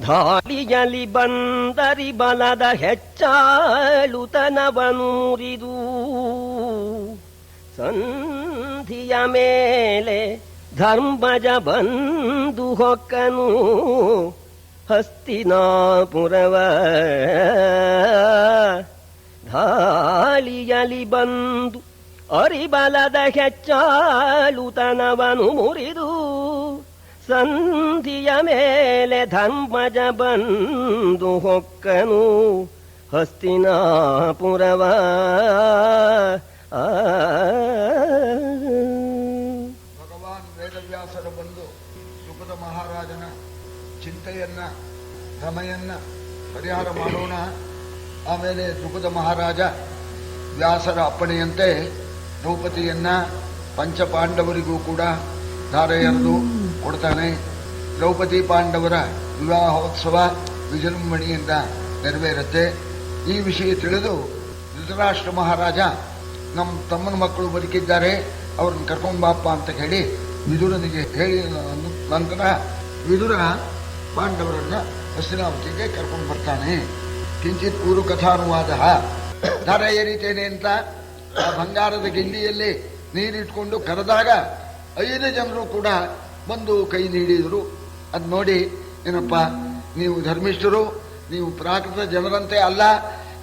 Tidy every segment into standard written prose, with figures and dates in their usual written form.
ಧಾಳಿಯಲಿ ಬಂದರಿ ಬಲದ ಹೆಚ್ಚಾಳುತನವನು ಮುರಿದು ಸಂಧಿಯ ಮೇಲೆ ಧರ್ಮಜ ಬಂದು ಹೊಕ್ಕನು ಹಸ್ತಿನಾಪುರವ. ಧಾಳಿಯಲಿ ಬಂದು ಅರಿಬಲದ ಹೆಚ್ಚಾಳುತನವನು ಮುರಿದು ಸಂಧಿಯ ಮೇಲೆ ಧರ್ಮಜ ಬಂದು ಹೊಕ್ಕನು ಹಸ್ತಿನಾಪುರವ. ಭಗವಾನ್ ವೇದವ್ಯಾಸರು ಬಂದು ದ್ರುಪದ ಮಹಾರಾಜನ ಚಿಂತೆಯನ್ನ ಭ್ರಮೆಯನ್ನ ಪರಿಹಾರ ಮಾಡೋಣ. ಆಮೇಲೆ ದ್ರುಪದ ಮಹಾರಾಜ ವ್ಯಾಸರ ಅಪ್ಪಣೆಯಂತೆ ದ್ರೌಪದಿಯನ್ನ ಪಂಚಪಾಂಡವರಿಗೂ ಕೂಡ ಧಾರೆ ಎರೆದು ಕೊಡ್ತಾನೆ. ದ್ರೌಪದಿ ಪಾಂಡವರ ವಿವಾಹೋತ್ಸವ ವಿಜೃಂಭಣೆಯಿಂದ ನೆರವೇರುತ್ತೆ. ಈ ವಿಷಯ ತಿಳಿದು ಧೃತರಾಷ್ಟ್ರ ಮಹಾರಾಜ ನಮ್ಮ ತಮ್ಮನ ಮಕ್ಕಳು ಬದುಕಿದ್ದಾರೆ, ಅವ್ರನ್ನ ಕರ್ಕೊಂಬಾಪ ಅಂತ ಹೇಳಿ ವಿದುರನಿಗೆ ಹೇಳಿ ನಂತರ ವಿದುರ ಪಾಂಡವರನ್ನ ಹಸ್ತಿನಾವತಿಗೆ ಕರ್ಕೊಂಡು ಬರ್ತಾನೆ. ಕಿಂಚಿತ್ ಪೂರ್ವ ಕಥಾನುವಾದ. ಧಾರೆ ಎರಿತೇನೆ ಅಂತ ಆ ಬಂಗಾರದ ಗಿಂಡಿಯಲ್ಲಿ ನೀರಿಟ್ಕೊಂಡು ಕರೆದಾಗ 5 ಜನರು ಕೂಡ ಬಂದು ಕೈ ನೀಡಿದರು. ಅದು ನೋಡಿ, ಏನಪ್ಪ ನೀವು ಧರ್ಮಿಷ್ಠರು, ನೀವು ಪ್ರಾಕೃತ ಜನರಂತೆ ಅಲ್ಲ,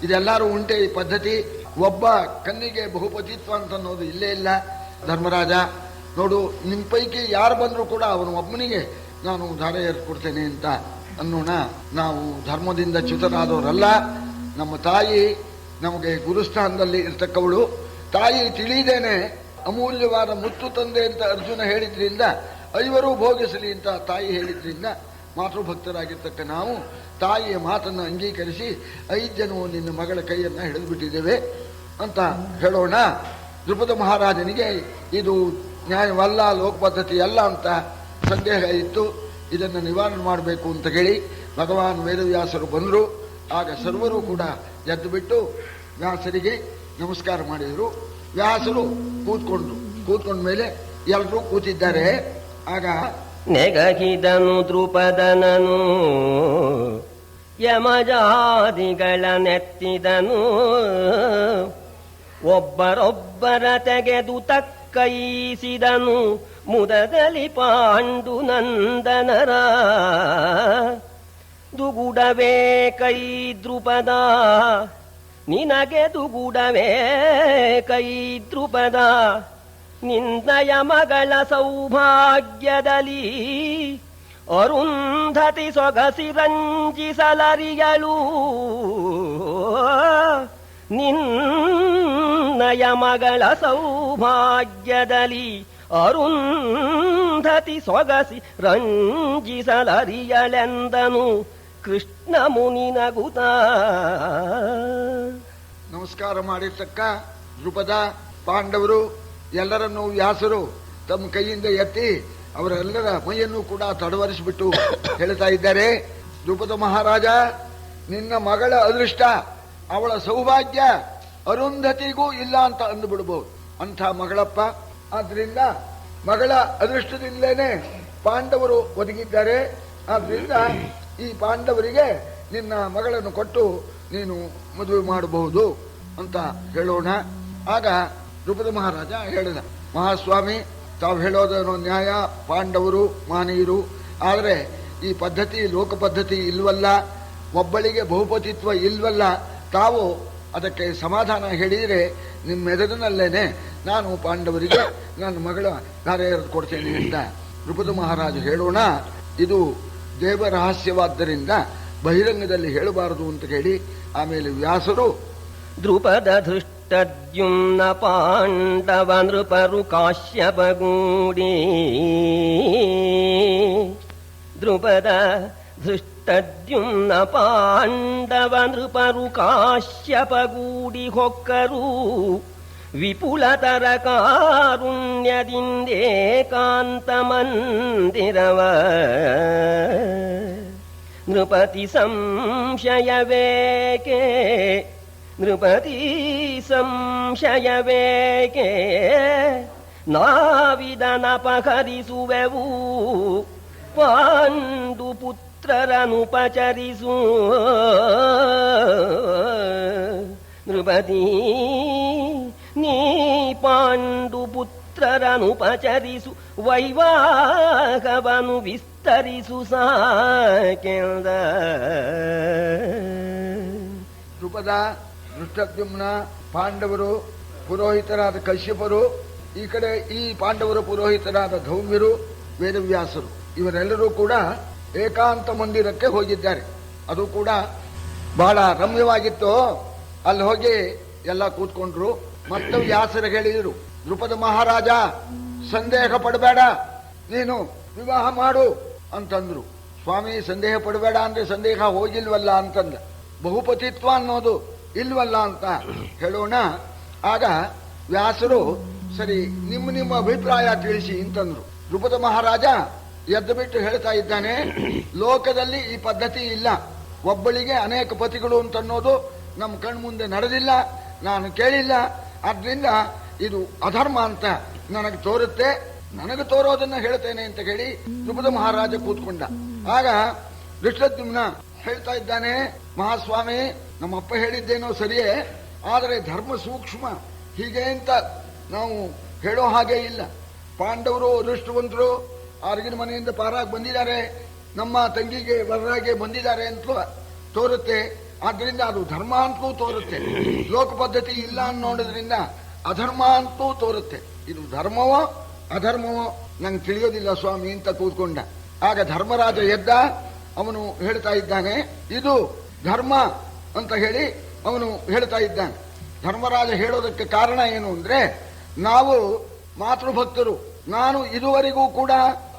ಇದೆಲ್ಲರೂ ಉಂಟೆ ಈ ಪದ್ಧತಿ. ಒಬ್ಬ ಕಣ್ಣಿಗೆ ಬಹುಪತಿತ್ವ ಅಂತ ಅನ್ನೋದು ಇಲ್ಲೇ ಇಲ್ಲ. ಧರ್ಮರಾಜ ನೋಡು, ನಿಮ್ಮ ಪೈಕಿ ಯಾರು ಬಂದರೂ ಕೂಡ ಅವನು ಒಬ್ಬನಿಗೆ ನಾನು ಧಾರೆ ಎರೆದುಕೊಡ್ತೇನೆ ಅಂತ ಅನ್ನೋಣ. ನಾವು ಧರ್ಮದಿಂದ ಚ್ಯುತರಾದವರಲ್ಲ. ನಮ್ಮ ತಾಯಿ ನಮಗೆ ಗುರುಸ್ಥಾನದಲ್ಲಿ ಇರ್ತಕ್ಕವಳು. ತಾಯಿ ತಿಳಿದೇನೆ ಅಮೂಲ್ಯವಾದ ಮುತ್ತು ತಂದೆ ಅಂತ ಅರ್ಜುನ ಹೇಳಿದ್ರಿಂದ 5 ಭೋಗಿಸಲಿ ಅಂತ ತಾಯಿ ಹೇಳಿದ್ರಿಂದ ಮಾತೃಭಕ್ತರಾಗಿರ್ತಕ್ಕ ನಾವು ತಾಯಿಯ ಮಾತನ್ನು ಅಂಗೀಕರಿಸಿ 5 ಜನವು ನಿನ್ನ ಮಗಳ ಕೈಯನ್ನ ಹಿಡಿದು ಬಿಟ್ಟಿದ್ದೇವೆ ಅಂತ ಹೇಳೋಣ. ದ್ರುಪದ ಮಹಾರಾಜನಿಗೆ ಇದು ನ್ಯಾಯವಲ್ಲ, ಲೋಕ ಪದ್ಧತಿ ಅಲ್ಲ ಅಂತ ಸಂದೇಹ ಇತ್ತು. ಇದನ್ನು ನಿವಾರಣೆ ಮಾಡಬೇಕು ಅಂತ ಹೇಳಿ ಭಗವಾನ್ ವೇದವ್ಯಾಸರು ಬಂದರು. ಆಗ ಸರ್ವರು ಕೂಡ ಎದ್ದು ಬಿಟ್ಟು ವ್ಯಾಸರಿಗೆ ನಮಸ್ಕಾರ ಮಾಡಿದರು. ವ್ಯಾಸರು ಕೂತ್ಕೊಂಡ ಮೇಲೆ ಎಲ್ಲರೂ ಕೂತಿದ್ದಾರೆ. ಆಗ ನೆಗಹಿದನು ದ್ರುಪದನನು ಯಮಜಾದಿಗಳ ನೆತ್ತಿದನು. ಒಬ್ಬರೊಬ್ಬರ ತೆಗೆದು ತಕ್ಕೈಸಿದನು ಮುದದಲ್ಲಿ ಪಾಂಡು ನಂದನರ. ದುಗುಡವೇ ಕೈ ದ್ರುಪದ ನಿನಗೆ ದುಗುಡವೇ ಕೈ ದ್ರುಪದ. ನಿಂದಯ ಮಗಳ ಸೌಭಾಗ್ಯದಲ್ಲಿ ಅರುಂಧತಿ ಸೊಗಸಿ ರಂಜಿಸಲರಿಯಳು. ನಿನ್ನಯ ಮಗಳ ಸೌಭಾಗ್ಯದಲ್ಲಿ ಅರುಂಧತಿ ಸೊಗಸಿ ರಂಜಿಸಲರಿಯಳೆಂದನು ಕೃಷ್ಣ ಮುನಿ ನಗುತ್ತ. ನಮಸ್ಕಾರ ಮಾಡಿರ್ತಕ್ಕ ದ್ರುಪದ ಪಾಂಡವರು ಎಲ್ಲರನ್ನೂ ವ್ಯಾಸರು ತಮ್ಮ ಕೈಯಿಂದ ಎತ್ತಿ ಅವರೆಲ್ಲರ ಮೈಯನ್ನು ಕೂಡ ತಡವರಿಸಿಬಿಟ್ಟು ಹೇಳ್ತಾ ಇದ್ದಾರೆ, ದ್ರುಪದ ಮಹಾರಾಜ, ನಿನ್ನ ಮಗಳ ಅದೃಷ್ಟ, ಅವಳ ಸೌಭಾಗ್ಯ ಅರುಂಧತಿಗೂ ಇಲ್ಲ ಅಂತ ಅಂದುಬಿಡಬಹುದು. ಅಂಥ ಮಗಳಪ್ಪ. ಆದ್ರಿಂದ ಮಗಳ ಅದೃಷ್ಟದಿಂದಲೇ ಪಾಂಡವರು ಒದಗಿದ್ದಾರೆ. ಆದ್ರಿಂದ ಈ ಪಾಂಡವರಿಗೆ ನಿನ್ನ ಮಗಳನ್ನು ಕೊಟ್ಟು ನೀನು ಮದುವೆ ಮಾಡಬಹುದು ಅಂತ ಹೇಳೋಣ. ಆಗ ದ್ರುಪದ ಮಹಾರಾಜ ಹೇಳಿದ, ಮಹಾಸ್ವಾಮಿ, ತಾವು ಹೇಳೋದೇನೋ ನ್ಯಾಯ, ಪಾಂಡವರು ಮಾನೀಯರು, ಆದರೆ ಈ ಪದ್ಧತಿ ಲೋಕ ಪದ್ಧತಿ ಇಲ್ವಲ್ಲ, ಒಬ್ಬಳಿಗೆ ಬಹುಪತಿತ್ವ ಇಲ್ವಲ್ಲ, ತಾವು ಅದಕ್ಕೆ ಸಮಾಧಾನ ಹೇಳಿದರೆ ನಿಮ್ಮೆದುರಿನಲ್ಲೇನೆ ನಾನು ಪಾಂಡವರಿಗೆ ನನ್ನ ಮಗಳ ಧಾರೆ ಎರೆದು ಕೊಡ್ತೇನೆ ಅಂತ ದ್ರುಪದ ಮಹಾರಾಜ ಹೇಳೋಣ. ಇದು ದೇವ ರಹಸ್ಯವಾದ್ದರಿಂದ ಬಹಿರಂಗದಲ್ಲಿ ಹೇಳಬಾರದು ಅಂತ ಹೇಳಿ ಆಮೇಲೆ ವ್ಯಾಸರು ದ್ರುಪದ ಧೃಷ್ಟದ್ಯುಮ್ನ ಪಾಂಡವ ನೃಪರು ಕಾಶ್ಯಪಗೂಡಿ. ದ್ರುಪದ ಧೃಷ್ಟದ್ಯುಮ್ನ ಪಾಂಡವ ನೃಪರು ಕಾಶ್ಯಪಗೂಡಿ ಹೊಕ್ಕರು. ವಿಪುಲತರ ಕಾರುಣ್ಯದಿಂದೇಕಾಂತ ಮಂದಿರವ. ನೃಪತಿ ಸಂಶಯವೇಕೆ ನೃಪತಿ ಸಂಶಯವೇಕೆ ನಾವಿದನಪಹರಿಸುವೆವು ಪಾಂಡು ಪುತ್ರ ಪುತ್ರರನುಪಚರಿಸು ನೃಪತಿ ನೀ ಪಾಂಡು ಪುತ್ರರನುಪಚರಿಸು ವೈವಾಹವನು ವಿಸ್ತರಿಸು ಸಾಕೆಂದ. ದ್ರುಪದ, ದೃಷ್ಟದ್ಯುಮ್ನ, ಪಾಂಡವರು, ಪುರೋಹಿತರಾದ ಕಶ್ಯಪರು, ಈ ಕಡೆ ಈ ಪಾಂಡವರ ಪುರೋಹಿತರಾದ ಧೌಮ್ಯರು, ವೇದವ್ಯಾಸರು ಇವರೆಲ್ಲರೂ ಕೂಡ ಏಕಾಂತ ಮಂದಿರಕ್ಕೆ ಹೋಗಿದ್ದಾರೆ. ಅದು ಕೂಡ ಬಹಳ ರಮ್ಯವಾಗಿತ್ತು. ಅಲ್ಲಿ ಹೋಗಿ ಎಲ್ಲ ಕೂತ್ಕೊಂಡ್ರು. ಮತ್ತೆ ವ್ಯಾಸರು ಹೇಳಿದರು, ದ್ರುಪದ ಮಹಾರಾಜ ಸಂದೇಹ ಪಡಬೇಡ, ನೀನು ವಿವಾಹ ಮಾಡು ಅಂತಂದ್ರು. ಸ್ವಾಮಿ ಸಂದೇಹ ಪಡಬೇಡ ಅಂದ್ರೆ ಸಂದೇಹ ಹೋಗಿಲ್ವಲ್ಲ ಅಂತಂದ. ಬಹುಪತಿತ್ವ ಅನ್ನೋದು ಇಲ್ವಲ್ಲ ಅಂತ ಹೇಳೋಣ. ಆಗ ವ್ಯಾಸರು ಸರಿ ನಿಮ್ಮ ಅಭಿಪ್ರಾಯ ತಿಳಿಸಿ ಅಂತಂದ್ರು. ದ್ರುಪದ ಮಹಾರಾಜ ಎದ್ದು ಬಿಟ್ಟು ಹೇಳ್ತಾ ಇದ್ದಾನೆ, ಲೋಕದಲ್ಲಿ ಈ ಪದ್ಧತಿ ಇಲ್ಲ. ಒಬ್ಬಳಿಗೆ ಅನೇಕ ಪತಿಗಳು ಅಂತನ್ನೋದು ನಮ್ಮ ಕಣ್ಮುಂದೆ ನಡೆದಿಲ್ಲ, ನಾನು ಕೇಳಿಲ್ಲ. ಆದ್ರಿಂದ ಇದು ಅಧರ್ಮ ಅಂತ ನನಗೆ ತೋರುತ್ತೆ, ನನಗೆ ತೋರೋದನ್ನ ಹೇಳ್ತೇನೆ ಅಂತ ಹೇಳಿ ದ್ರುಪದ ಮಹಾರಾಜ ಕೂತ್ಕೊಂಡ. ಆಗ ದೃಷ್ಟದ್ಯುಮ್ನ ಹೇಳ್ತಾ ಇದ್ದಾನೆ, ಮಹಾಸ್ವಾಮಿ ನಮ್ಮಪ್ಪ ಹೇಳಿದ್ದೇನೋ ಸರಿಯೇ, ಆದರೆ ಧರ್ಮ ಸೂಕ್ಷ್ಮ ಹೀಗೆ ಅಂತ ನಾವು ಹೇಳೋ ಹಾಗೆ ಇಲ್ಲ. ಪಾಂಡವರು ಅದೃಷ್ಟವಂತರು, ಅರಗಿನ ಮನೆಯಿಂದ ಪಾರಾಗಿ ಬಂದಿದ್ದಾರೆ, ನಮ್ಮ ತಂಗಿಗೆ ವರರಾಗೆ ಬಂದಿದ್ದಾರೆ ಅಂತಲೂ ತೋರುತ್ತೆ. ಆದ್ರಿಂದ ಅದು ಧರ್ಮ ಅಂತಲೂ ತೋರುತ್ತೆ. ಲೋಕ ಪದ್ಧತಿ ಇಲ್ಲ ಅನ್ನೋದ್ರಿಂದ ಅಧರ್ಮ ಅಂತಲೂ ತೋರುತ್ತೆ. ಇದು ಧರ್ಮವೋ ಅಧರ್ಮವೋ ನಂಗೆ ತಿಳಿಯೋದಿಲ್ಲ ಸ್ವಾಮಿ ಅಂತ ಕೂತ್ಕೊಂಡ. ಆಗ ಧರ್ಮರಾಜ ಎದ್ದ. ಅವನು ಹೇಳ್ತಾ ಇದ್ದಾನೆ, ಇದು ಧರ್ಮ ಅಂತ ಹೇಳಿ ಅವನು ಹೇಳ್ತಾ ಇದ್ದಾನೆ. ಧರ್ಮರಾಜ ಹೇಳೋದಕ್ಕೆ ಕಾರಣ ಏನು ಅಂದ್ರೆ, ನಾವು ಮಾತೃಭಕ್ತರು, ನಾನು ಇದುವರೆಗೂ ಕೂಡ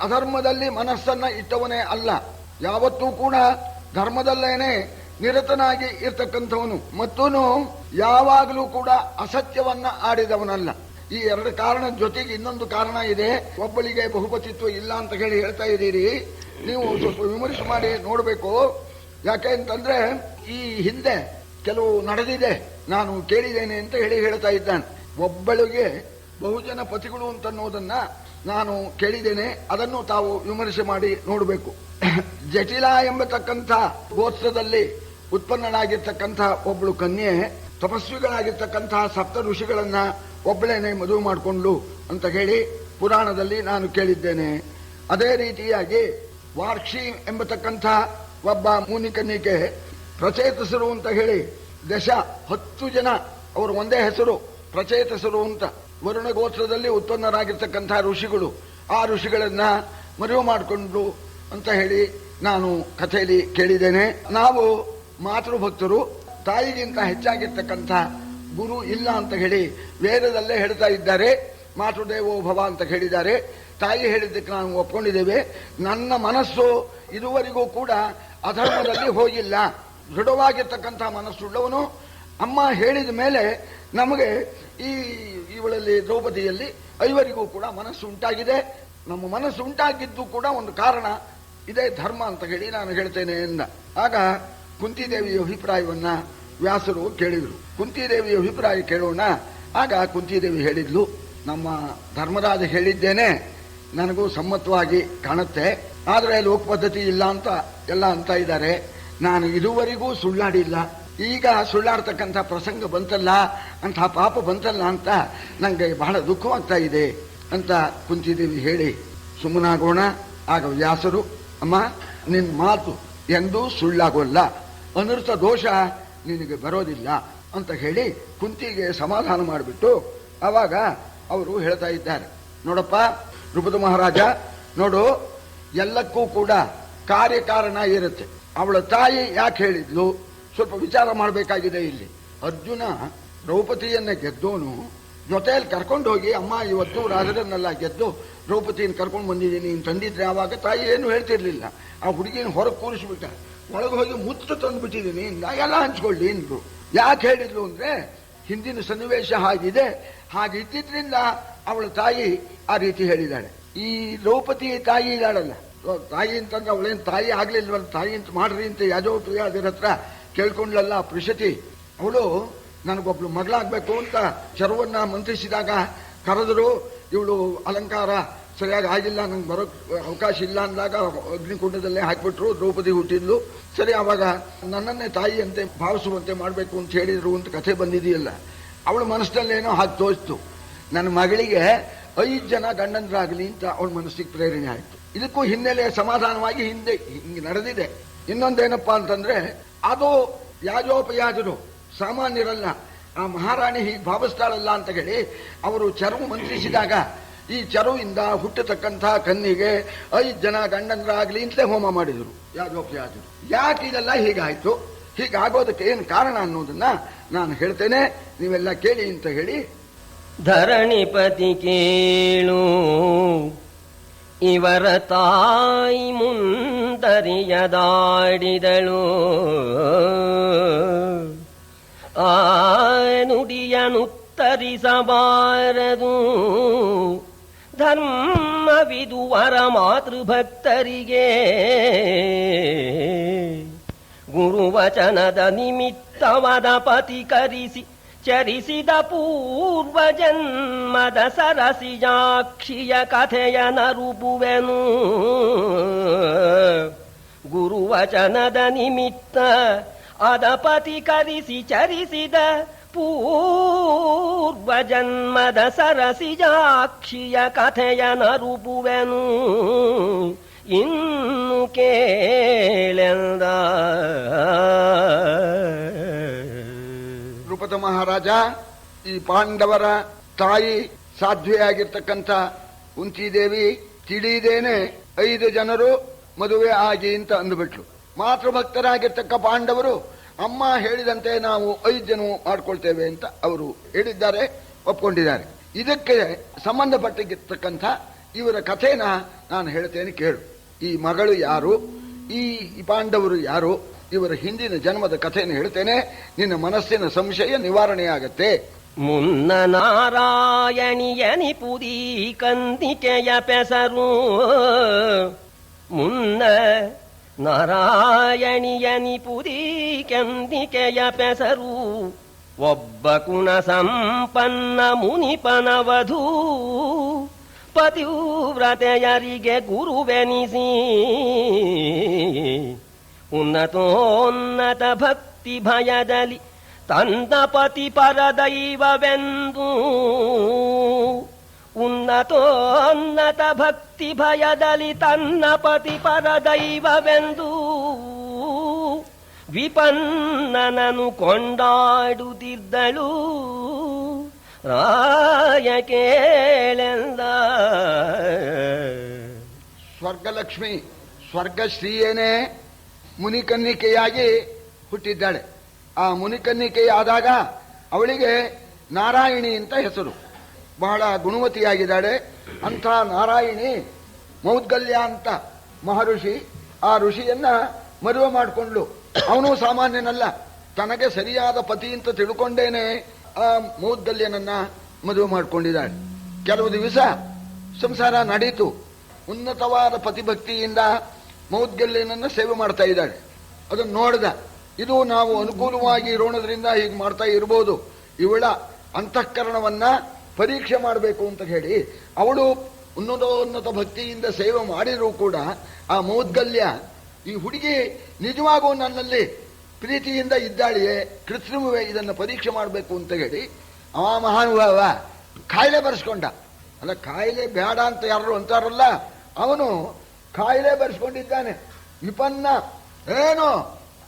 ಅಧರ್ಮದಲ್ಲಿ ಮನಸ್ಸನ್ನ ಇಟ್ಟವನೇ ಅಲ್ಲ, ಯಾವತ್ತೂ ಕೂಡ ಧರ್ಮದಲ್ಲೇನೆ ನಿರತನಾಗಿ ಇರ್ತಕ್ಕಂಥವನು, ಮತ್ತೂ ಯಾವಾಗಲೂ ಕೂಡ ಅಸತ್ಯವನ್ನ ಆಡಿದವನಲ್ಲ. ಈ ಎರಡು ಕಾರಣ ಜೊತೆಗೆ ಇನ್ನೊಂದು ಕಾರಣ ಇದೆ. ಒಬ್ಬಳಿಗೆ ಬಹುಪತಿತ್ವ ಇಲ್ಲ ಅಂತ ಹೇಳಿ ಹೇಳ್ತಾ ಇದ್ದೀರಿ, ನೀವು ಸ್ವಲ್ಪ ವಿಮರ್ಶೆ ಮಾಡಿ ನೋಡಬೇಕು. ಯಾಕೆ ಅಂತಂದ್ರೆ ಈ ಹಿಂದೆ ಕೆಲವು ನಡೆದಿದೆ, ನಾನು ಕೇಳಿದ್ದೇನೆ ಅಂತ ಹೇಳಿ ಹೇಳ್ತಾ ಇದ್ದಾನೆ. ಒಬ್ಬಳಿಗೆ ಬಹುಜನ ಪತಿಗಳು ಅಂತನ್ನೋದನ್ನ ನಾನು ಕೇಳಿದ್ದೇನೆ, ಅದನ್ನು ತಾವು ವಿಮರ್ಶೆ ಮಾಡಿ ನೋಡಬೇಕು. ಜಟಿಲ ಎಂಬತಕ್ಕಂಥ ಗೋತ್ರದಲ್ಲಿ ಉತ್ಪನ್ನನಾಗಿರ್ತಕ್ಕಂಥ ಒಬ್ಬಳು ಕನ್ಯೆ ತಪಸ್ವಿಗಳಾಗಿರ್ತಕ್ಕಂತಹ ಸಪ್ತ ಋಷಿಗಳನ್ನ ಒಬ್ಬಳೇನೆ ಮದುವೆ ಮಾಡಿಕೊಂಡು ಅಂತ ಹೇಳಿ ಪುರಾಣದಲ್ಲಿ ನಾನು ಕೇಳಿದ್ದೇನೆ. ಅದೇ ರೀತಿಯಾಗಿ ವಾರ್ಷಿ ಎಂಬತಕ್ಕಂಥ ಒಬ್ಬ ಮುನಿಕನ್ನಿಕೆ ಪ್ರಚೇತಸರು ಅಂತ ಹೇಳಿ 10 ಜನ ಅವರು ಒಂದೇ ಹೆಸರು ಪ್ರಚೇತಸರು ಅಂತ ವರುಣ ಗೋತ್ರದಲ್ಲಿ ಉತ್ಪನ್ನರಾಗಿರ್ತಕ್ಕಂಥ ಋಷಿಗಳು, ಆ ಋಷಿಗಳನ್ನ ಮದುವೆ ಮಾಡಿಕೊಂಡು ಅಂತ ಹೇಳಿ ನಾನು ಕಥೆಯಲ್ಲಿ ಕೇಳಿದ್ದೇನೆ. ನಾವು ಮಾತೃಭಕ್ತರು, ತಾಯಿಗಿಂತ ಹೆಚ್ಚಾಗಿರ್ತಕ್ಕಂಥ ಗುರು ಇಲ್ಲ ಅಂತ ಹೇಳಿ ವೇದದಲ್ಲೇ ಹೇಳ್ತಾ ಇದ್ದಾರೆ. ಮಾತೃದೇವೋ ಭವ ಅಂತ ಹೇಳಿದ್ದಾರೆ. ತಾಯಿ ಹೇಳಿದ್ದಕ್ಕೆ ನಾವು ಒಪ್ಕೊಂಡಿದ್ದೇವೆ. ನನ್ನ ಮನಸ್ಸು ಇದುವರೆಗೂ ಕೂಡ ಅಧರ್ಮದಲ್ಲಿ ಹೋಗಿಲ್ಲ, ದೃಢವಾಗಿರ್ತಕ್ಕಂಥ ಮನಸ್ಸುಳ್ಳವನು. ಅಮ್ಮ ಹೇಳಿದ ಮೇಲೆ ನಮಗೆ ಇವಳಲ್ಲಿ ದ್ರೌಪದಿಯಲ್ಲಿ ಐವರಿಗೂ ಕೂಡ ಮನಸ್ಸು ಉಂಟಾಗಿದೆ. ನಮ್ಮ ಮನಸ್ಸು ಉಂಟಾಗಿದ್ದು ಕೂಡ ಒಂದು ಕಾರಣ ಇದೇ ಧರ್ಮ ಅಂತ ಹೇಳಿ ನಾನು ಹೇಳ್ತೇನೆ ಎಂದ. ಆಗ ಕುಂತಿದೇವಿಯ ಅಭಿಪ್ರಾಯವನ್ನ ವ್ಯಾಸರು ಕೇಳಿದ್ರು. ಕುಂತಿದೇವಿಯ ಅಭಿಪ್ರಾಯ ಕೇಳೋಣ. ಆಗ ಕುಂತಿದೇವಿ ಹೇಳಿದ್ಲು, ನಮ್ಮ ಧರ್ಮರಾಜ ಹೇಳಿದ್ದೇನೆ ನನಗೂ ಸಮ್ಮತವಾಗಿ ಕಾಣುತ್ತೆ, ಆದರೆ ಲೋಕ ಪದ್ಧತಿ ಇಲ್ಲ ಅಂತ ಎಲ್ಲ ಅಂತ ಇದ್ದಾರೆ. ನಾನು ಇದುವರೆಗೂ ಸುಳ್ಳಾಡಿಲ್ಲ, ಈಗ ಸುಳ್ಳಾಡ್ತಕ್ಕಂಥ ಪ್ರಸಂಗ ಬಂತಲ್ಲ, ಅಂತ ಪಾಪ ಬಂತಲ್ಲ ಅಂತ ನಂಗೆ ಬಹಳ ದುಃಖವಾಗ್ತಾ ಇದೆ ಅಂತ ಕುಂತಿದೇವಿ ಹೇಳಿ ಸುಮ್ಮನಾಗೋಣ. ಆಗ ವ್ಯಾಸರು, ಅಮ್ಮ ನಿನ್ನ ಮಾತು ಎಂದೂ ಸುಳ್ಳಾಗೋಲ್ಲ, ಅನರ್ಥ ದೋಷ ನಿನಗೆ ಬರೋದಿಲ್ಲ ಅಂತ ಹೇಳಿ ಕುಂತಿಗೆ ಸಮಾಧಾನ ಮಾಡಿಬಿಟ್ಟು ಆವಾಗ ಅವರು ಹೇಳ್ತಾ ಇದ್ದಾರೆ, ನೋಡಪ್ಪ ದ್ರುಪದ ಮಹಾರಾಜ, ನೋಡು ಎಲ್ಲಕ್ಕೂ ಕೂಡ ಕಾರ್ಯಕಾರಣ ಇರುತ್ತೆ. ಅವಳ ತಾಯಿ ಯಾಕೆ ಹೇಳಿದ್ಲು ಸ್ವಲ್ಪ ವಿಚಾರ ಮಾಡಬೇಕಾಗಿದೆ. ಇಲ್ಲಿ ಅರ್ಜುನ ದ್ರೌಪದಿಯನ್ನ ಗೆದ್ದೋನು ಜೊತೆಯಲ್ಲಿ ಕರ್ಕೊಂಡು ಹೋಗಿ, ಅಮ್ಮ ಇವತ್ತು ರಾಜರನ್ನೆಲ್ಲ ಗೆದ್ದು ದ್ರೌಪದಿಯನ್ನು ಕರ್ಕೊಂಡು ಬಂದಿದ್ದೀನಿ ತಂದಿದ್ರೆ ಆವಾಗ ತಾಯಿ ಏನು ಹೇಳ್ತಿರ್ಲಿಲ್ಲ. ಆ ಹುಡುಗಿನ ಹೊರಗೆ ಕೂರಿಸ್ಬಿಟ್ಟ, ಒಳಗೆ ಹೋಗಿ ಮುತ್ತು ತಂದುಬಿಟ್ಟಿದ್ದೀನಿ, ಎಲ್ಲ ಹಂಚ್ಕೊಳ್ಳಿ ಅಂದ್ರು. ಯಾಕೆ ಹೇಳಿದ್ಲು ಅಂದ್ರೆ, ಹಿಂದಿನ ಸನ್ನಿವೇಶ ಹಾಗಿದೆ, ಹಾಗೆ ಇದ್ದಿದ್ರಿಂದ ಅವಳ ತಾಯಿ ಆ ರೀತಿ ಹೇಳಿದ್ದಾಳೆ. ಈ ದ್ರೌಪದಿ ತಾಯಿ ಇದ್ದಾಳಲ್ಲ, ತಾಯಿ ಅಂತಂದ್ರೆ ಅವಳೇನು ತಾಯಿ ಆಗ್ಲಿಲ್ವಲ್ಲ, ತಾಯಿ ಅಂತ ಮಾಡ್ರಿ ಅಂತ ಯಾಜೋಪ್ರಿಯಾದರ ಹತ್ರ ಕೇಳ್ಕೊಂಡ್ಲಲ್ಲ ಪೃಷತಿ. ಅವಳು ನನಗೊಬ್ಳು ಮಗಳಾಗ್ಬೇಕು ಅಂತ ಚರವನ್ನ ಮಂತ್ರಿಸಿದಾಗ ಕರೆದರು. ಇವಳು ಅಲಂಕಾರ ಸರಿಯಾಗಿ ಆಗಿಲ್ಲ, ನಂಗೆ ಬರೋಕ್ ಅವಕಾಶ ಇಲ್ಲ ಅಂದಾಗ ಅಗ್ನಿಕುಂಡದಲ್ಲೇ ಹಾಕ್ಬಿಟ್ರು. ದ್ರೌಪದಿ ಹುಟ್ಟಿದ್ಲು. ಸರಿ, ಆವಾಗ ನನ್ನನ್ನೇ ತಾಯಿಯಂತೆ ಭಾವಿಸುವಂತೆ ಮಾಡಬೇಕು ಅಂತ ಹೇಳಿದ್ರು ಅಂತ ಕಥೆ ಬಂದಿದೆಯಲ್ಲ. ಅವಳ ಮನಸ್ಸಿನಲ್ಲೇನೋ ಹಾಗೆ ತೋರಿಸ್ತು, ನನ್ನ ಮಗಳಿಗೆ 5 ಜನ ಗಂಡಂದ್ರಾಗಲಿ ಅಂತ ಅವಳ ಮನಸ್ಸಿಗೆ ಪ್ರೇರಣೆ ಆಯಿತು. ಇದಕ್ಕೂ ಹಿನ್ನೆಲೆ ಸಮಾಧಾನವಾಗಿ ಹಿಂದೆ ಹಿಂಗೆ ನಡೆದಿದೆ. ಇನ್ನೊಂದೇನಪ್ಪಾ ಅಂತಂದ್ರೆ, ಅದು ಯಾಜೋಪಯಾಜರು ಸಾಮಾನ್ಯರಲ್ಲ. ಆ ಮಹಾರಾಣಿ ಹೀಗೆ ಭಾವಿಸ್ತಾಳಲ್ಲ ಅಂತ ಹೇಳಿ ಅವರು ಚರವು ಮಂತ್ರಿಸಿದಾಗ ಈ ಚರುವಿಂದ ಹುಟ್ಟತಕ್ಕಂಥ ಕನ್ನಿಗೆ 5 ಜನ ಗಂಡಂದ್ರಾಗ್ಲಿ ಅಂತಲೇ ಹೋಮ ಮಾಡಿದರು ಯಾಜೋಪಯಾಜರು. ಯಾಕೆ ಇದೆಲ್ಲ ಹೀಗಾಯ್ತು, ಹೀಗಾಗೋದಕ್ಕೆ ಏನು ಕಾರಣ ಅನ್ನೋದನ್ನ ನಾನು ಹೇಳ್ತೇನೆ, ನೀವೆಲ್ಲ ಕೇಳಿ ಅಂತ ಹೇಳಿ. ಧರಣಿಪತಿ ಕೇಳು, ಇವರ ತಾಯಿ ಮುಂದರಿಯದಾಡಿದಳು. ಆ ನುಡಿಯನುತ್ತರಿಸಬಾರದು, ಧರ್ಮವಿದುವರ ಮಾತೃಭಕ್ತರಿಗೆ. ಗುರುವಚನದ ನಿಮಿತ್ತವದ ಪತಿ ಕರಿಸಿ ಚರಿಸಿದ ಪೂರ್ವ ಜನ್ಮದ ಸರಸಿಜಾಕ್ಷಿಯ ಕಥೆಯ ನರುಬುವೆನು. ಗುರುವಚನದ ನಿಮಿತ್ತ ಅದಪತಿ ಕರಿಸಿ ಚರಿಸಿದ ಪೂರ್ವ ಜನ್ಮದ ಸರಸಿಜಾಕ್ಷಿಯ ಕಥೆಯ ನರುಬುವೆನು. ಇನ್ನು ಕೇಳೆಂದ. ದ್ರುಪದ ಮಹಾರಾಜ ಈ ಪಾಂಡವರ ತಾಯಿ ಸಾಧ್ವಿಯಾಗಿರ್ತಕ್ಕಂಥ ಕುಂತಿದೇವಿ ತಿಳಿದೇನೆ 5 ಜನರು ಮದುವೆ ಆಗಿ ಅಂತ ಅಂದುಬಿಟ್ಲು. ಮಾತೃಭಕ್ತರಾಗಿರ್ತಕ್ಕ ಪಾಂಡವರು ಅಮ್ಮ ಹೇಳಿದಂತೆ ನಾವು 5 ಜನ ಮಾಡ್ಕೊಳ್ತೇವೆ ಅಂತ ಅವರು ಹೇಳಿದ್ದಾರೆ, ಒಪ್ಕೊಂಡಿದ್ದಾರೆ. ಇದಕ್ಕೆ ಸಂಬಂಧಪಟ್ಟಿರ್ತಕ್ಕಂಥ ಇವರ ಕಥೆನ ನಾನು ಹೇಳ್ತೇನೆ ಕೇಳು. ಈ ಮಗಳು ಯಾರು, ಈ ಪಾಂಡವರು ಯಾರು, ಇವರ ಹಿಂದಿನ ಜನ್ಮದ ಕಥೆಯನ್ನು ಹೇಳ್ತೇನೆ, ನಿನ್ನ ಮನಸ್ಸಿನ ಸಂಶಯ ನಿವಾರಣೆಯಾಗತ್ತೆ. ಮುನ್ನ ನಾರಾಯಣಿಯನಿ ಪುದಿ ಕಂದಿಕೆಯ ಪೆಸರು, ಮುನ್ನ ನಾರಾಯಣಿಯನಿ ಪುದಿ ಕಂದಿಕೆಯ ಪೆಸರು. ಒಬ್ಬ ಕುಣ ಸಂಪನ್ನ ಮುನಿಪನ ವಧೂ ಪತಿವ್ರತೆಯರಿಗೆ ಗುರುವೆನಿಸಿ. ಉನ್ನತೋನ್ನತ ಭಕ್ತಿ ಭಯದಲ್ಲಿ ತನ್ನ ಪತಿ ಪರದೈವವೆಂದು. ಉನ್ನತೋನ್ನತ ಭಕ್ತಿ ಭಯದಲ್ಲಿ ತನ್ನ ಪತಿ ಪರದೈವವೆಂದು ವಿಪನ್ನನನು ಕೊಂಡಾಡುತ್ತಿದ್ದಳು. ರಾಯ ಕೇಳೆಂದ. ಸ್ವರ್ಗಲಕ್ಷ್ಮಿ ಸ್ವರ್ಗಶ್ರೀಯೇನೇ ಮುನಿಕನ್ನಿಕೆಯಾಗಿ ಹುಟ್ಟಿದ್ದಾಳೆ. ಆ ಮುನಿಕನ್ನಿಕೆಯಾದಾಗ ಅವಳಿಗೆ ನಾರಾಯಣಿ ಅಂತ ಹೆಸರು. ಬಹಳ ಗುಣವತಿಯಾಗಿದ್ದಾಳೆ. ಅಂಥ ನಾರಾಯಣಿ ಮೌದ್ಗಲ್ಯ ಅಂತ ಮಹರ್ಷಿ, ಆ ಋಷಿಯನ್ನ ಮದುವೆ ಮಾಡಿಕೊಂಡ್ಲು. ಅವನು ಸಾಮಾನ್ಯನಲ್ಲ, ತನಗೆ ಸರಿಯಾದ ಪತಿ ಅಂತ ತಿಳ್ಕೊಂಡೇನೆ ಆ ಮೌದ್ಗಲ್ಯನನ್ನ ಮದುವೆ ಮಾಡಿಕೊಂಡಿದ್ದಾಳೆ. ಕೆಲವು ದಿವಸ ಸಂಸಾರ ನಡೀತು. ಉನ್ನತವಾದ ಪತಿಭಕ್ತಿಯಿಂದ ಮೌದ್ಗಲ್ಯನನ್ನ ಸೇವೆ ಮಾಡ್ತಾ ಇದ್ದಾಳೆ. ಅದನ್ನು ನೋಡಿದ, ಇದು ನಾವು ಅನುಕೂಲವಾಗಿ ಇರೋಣದ್ರಿಂದ ಹೀಗೆ ಮಾಡ್ತಾ ಇರಬಹುದು, ಇವಳ ಅಂತಃಕರಣವನ್ನ ಪರೀಕ್ಷೆ ಮಾಡಬೇಕು ಅಂತ ಹೇಳಿ ಅವಳು ಉನ್ನತೋನ್ನತ ಭಕ್ತಿಯಿಂದ ಸೇವೆ ಮಾಡಿರೂ ಕೂಡ ಆ ಮೌದ್ಗಲ್ಯ ಈ ಹುಡುಗಿ ನಿಜವಾಗೂ ನನ್ನಲ್ಲಿ ಪ್ರೀತಿಯಿಂದ ಇದ್ದಾಳೆಯೇ, ಕೃತ್ರಿಮವೇ, ಇದನ್ನು ಪರೀಕ್ಷೆ ಮಾಡಬೇಕು ಅಂತ ಹೇಳಿ ಆ ಮಹಾನುಭಾವ ಕಾಯಿಲೆ ಬರೆಸ್ಕೊಂಡ. ಅಲ್ಲ, ಕಾಯಿಲೆ ಬೇಡ ಅಂತ ಯಾರು ಅಂತಾರಲ್ಲ, ಅವನು ಕಾಯಿಲೆ ಬರೆಸ್ಕೊಂಡಿದ್ದಾನೆ. ವಿಪನ್ನ ಏನು,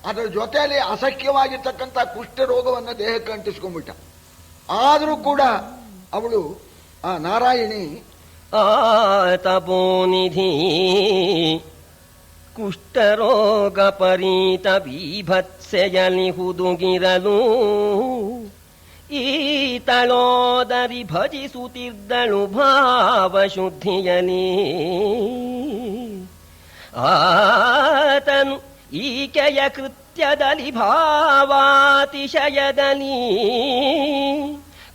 ಅದರ ಜೊತೆಯಲ್ಲಿ ಅಸಖ್ಯವಾಗಿರ್ತಕ್ಕಂಥ ಕುಷ್ಠ ರೋಗವನ್ನು ದೇಹಕ್ಕೆ ಅಂಟಿಸ್ಕೊಂಡ್ಬಿಟ್ಟ. ಆದರೂ ಕೂಡ ಅವಳು ಆ ನಾರಾಯಣಿ ತಪೋನಿಧಿ ಕುಷ್ಠರೋಗ ಪರೀತ ಬೀಭತ್ಸೆಯಲಿ ಹುದುಗಿರಲು ಈತಳೋದರಿ ಭಜಿಸುತ್ತಿದ್ದಳು ಭಾವಶುದ್ಧಿಯಲಿ. ಆತನು ಈಕೆಯ ಕೃತ್ಯದಲ್ಲಿ ಭಾವಾತಿಶಯದಲ್ಲಿ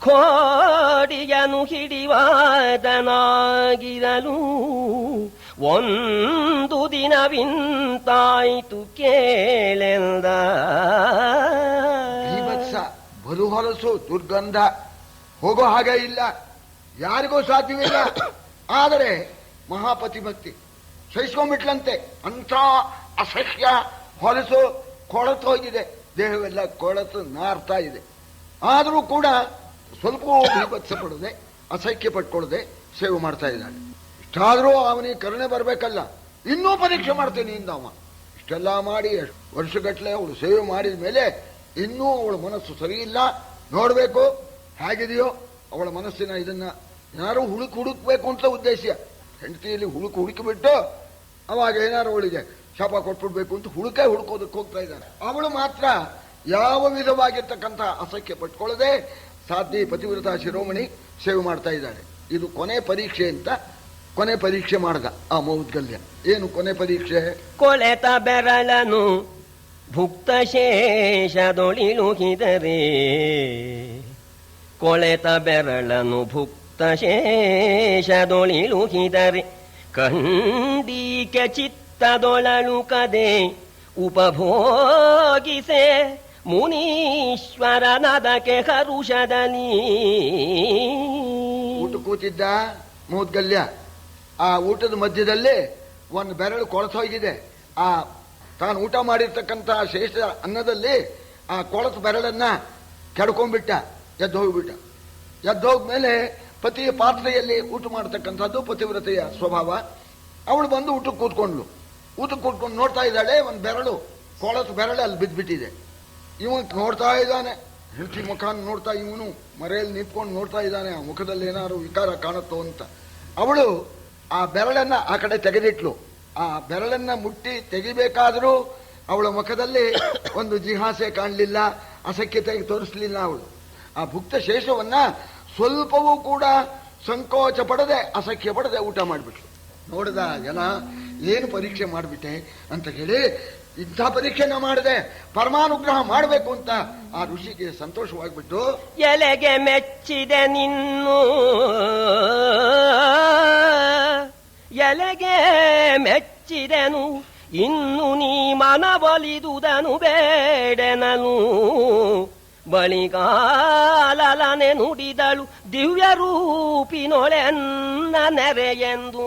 ಕೋಡಿಯನು ಹಿಡಿವಾದನಾಗಿರಲು ಒಂದು ದಿನವಿಂತಾಯಿತು ಕೇಳೆಂದ. ಭೀಭತ್ಸ, ಬಲು ಹೊಲಸು, ದುರ್ಗಂಧ, ಹೋಗೋ ಹಾಗೆ ಇಲ್ಲ, ಯಾರಿಗೂ ಸಾಧ್ಯವಿಲ್ಲ. ಆದರೆ ಮಹಾಪತಿಭಕ್ತಿ ಸಹಿಸ್ಕೊಂಡ್ಬಿಟ್ಲಂತೆ. ಅಂತ ಅಸಹ್ಯ ಹೊಲಸು ಕೊಳತು ಹೋಗಿದೆ, ದೇಹವೆಲ್ಲ ಕೊಳತು ನಾರ್ತಾ ಇದೆ. ಆದರೂ ಕೂಡ ಸ್ವಲ್ಪ ಭೀಭತ್ಸ ಪಡದೆ, ಅಸಹ್ಯ ಪಟ್ಕೊಳ್ಳದೆ ಸೇವೆ ಮಾಡ್ತಾ ಇದ್ದಾಳೆ. ಇಷ್ಟಾದರೂ ಅವನಿಗೆ ಕರುಣೆ ಬರಬೇಕಲ್ಲ, ಇನ್ನೂ ಪರೀಕ್ಷೆ ಮಾಡ್ತೇನೆ ಇಂದ ಅವ. ಇಷ್ಟೆಲ್ಲ ಮಾಡಿ ವರ್ಷಗಟ್ಟಲೆ ಅವಳು ಸೇವೆ ಮಾಡಿದ ಮೇಲೆ ಇನ್ನೂ ಅವಳ ಮನಸ್ಸು ಸರಿ ಇಲ್ಲ, ನೋಡಬೇಕು ಹೇಗಿದೆಯೋ ಅವಳ ಮನಸ್ಸಿನ ಇದನ್ನ ಏನಾರು ಹುಡುಕ್ಬೇಕು ಅಂತ ಉದ್ದೇಶ. ಹೆಂಡತಿಯಲ್ಲಿ ಹುಡುಕಿಬಿಟ್ಟು ಅವಾಗ ಏನಾರು ಅವಳಿಗೆ ಶಾಪ ಕೊಟ್ಬಿಡ್ಬೇಕು ಅಂತ ಹುಡುಕೋದಕ್ಕೆ ಹೋಗ್ತಾ ಇದ್ದಾನೆ. ಅವಳು ಮಾತ್ರ ಯಾವ ವಿಧವಾಗಿರ್ತಕ್ಕಂಥ ಅಸಖ್ಯ ಪಟ್ಕೊಳ್ಳದೆ ಸಾಧ್ಯ ಪತಿವ್ರತ ಶಿರೋಮಣಿ ಸೇವೆ ಮಾಡ್ತಾ ಇದ್ದಾಳೆ. ಇದು ಕೊನೆ ಪರೀಕ್ಷೆ ಅಂತ ಕೊನೆ ಪರೀಕ್ಷೆ ಮಾಡ್ದ ಆ ಮೌದ್ಗಲ್ಯ. ಏನು ಕೊನೆ ಪರೀಕ್ಷೆ? ಕೊಳೆತ ಬೆರಳನು ಭುಕ್ತ ಶೇಷದೊಳಿಲುಹಿದರೆ, ಕೊಳೆತ ಬೆರಳನು ಭುಕ್ತ ಶೇಷದೊಳಿಲುಹಿದರೆ, ಕಂಡೀಕೆ ಚಿತ್ತದೊಳಲುಕದೆ ಉಪಭೋಗಿಸೆ ಮುನೀಶ್ವರನದಕ್ಕೆ ಹರುಷದಲ್ಲಿ. ಊಟ ಕೂತಿದ್ದ ಮೌದ್ಗಲ್ಯ. ಆ ಊಟದ ಮಧ್ಯದಲ್ಲಿ ಒಂದು ಬೆರಳು ಕೊಳತೋಗಿದೆ. ಆ ತಾನು ಊಟ ಮಾಡಿರ್ತಕ್ಕಂಥ ಶ್ರೇಷ್ಠ ಅನ್ನದಲ್ಲಿ ಆ ಕೊಳತ ಬೆರಳನ್ನ ಕೆಡ್ಕೊಂಡ್ಬಿಟ್ಟ, ಎದ್ದು ಹೋಗ್ಮೇಲೆ ಪತಿಯ ಪಾತ್ರೆಯಲ್ಲಿ ಊಟ ಮಾಡತಕ್ಕಂಥದ್ದು ಪತಿವ್ರತೆಯ ಸ್ವಭಾವ. ಅವಳು ಬಂದು ಊಟಕ್ಕೆ ಕೂತ್ಕೊಂಡು ನೋಡ್ತಾ ಇದ್ದಾಳೆ. ಒಂದು ಬೆರಳು ಕೊಳತ ಬೆರಳು ಅಲ್ಲಿ ಬಿದ್ದುಬಿಟ್ಟಿದೆ. ಇವನು ನೋಡ್ತಾ ಇದ್ದಾನೆ, ಹೆಂಡತಿ ಮುಖ ನೋಡ್ತಾ, ಇವನು ಮರೆಯಲ್ಲಿ ನಿಂತ್ಕೊಂಡು ನೋಡ್ತಾ ಇದ್ದಾನೆ, ಆ ಮುಖದಲ್ಲಿ ಏನಾದ್ರು ವಿಕಾರ ಕಾಣುತ್ತೋ ಅಂತ. ಅವಳು ಆ ಬೆರಳನ್ನ ಆ ಕಡೆ ತೆಗೆದಿಟ್ಲು. ಆ ಬೆರಳನ್ನ ಮುಟ್ಟಿ ತೆಗಿಬೇಕಾದರೂ ಅವಳ ಮುಖದಲ್ಲಿ ಒಂದು ಜಿಹಾಸೆ ಕಾಣಲಿಲ್ಲ, ಅಸಖ್ಯತೆ ತೋರಿಸಲಿಲ್ಲ. ಅವಳು ಆ ಭುಕ್ತ ಶೇಷವನ್ನ ಸ್ವಲ್ಪವೂ ಕೂಡ ಸಂಕೋಚ ಪಡದೆ, ಅಸಖ್ಯ ಪಡದೆ ಊಟ ಮಾಡಿಬಿಟ್ಲು. ನೋಡಿದ ಜನ, ಏನು ಪರೀಕ್ಷೆ ಮಾಡಿಬಿಟ್ಟೆ ಅಂತ ಹೇಳಿ, ಇಂಥ ಪರೀಕ್ಷೆನ ಮಾಡಿದೆ, ಪರಮಾನುಗ್ರಹ ಮಾಡಬೇಕು ಅಂತ ಆ ಋಷಿಗೆ ಸಂತೋಷವಾಗಿಬಿಟ್ಟು, ಎಲೆಗೆ ಮೆಚ್ಚಿದೆ ನಿನ್ನು, ಎಲೆಗೆ ಮೆಚ್ಚಿದೆನು, ಇನ್ನು ನೀ ಮನವೊಲಿದುದನು ಬೇಡೆನನು. ಬಳಿಗಾಲನೆ ನುಡಿದಳು ದಿವ್ಯ ರೂಪಿನೊಳೆನ್ನ ನೆರೆಯೆಂದು.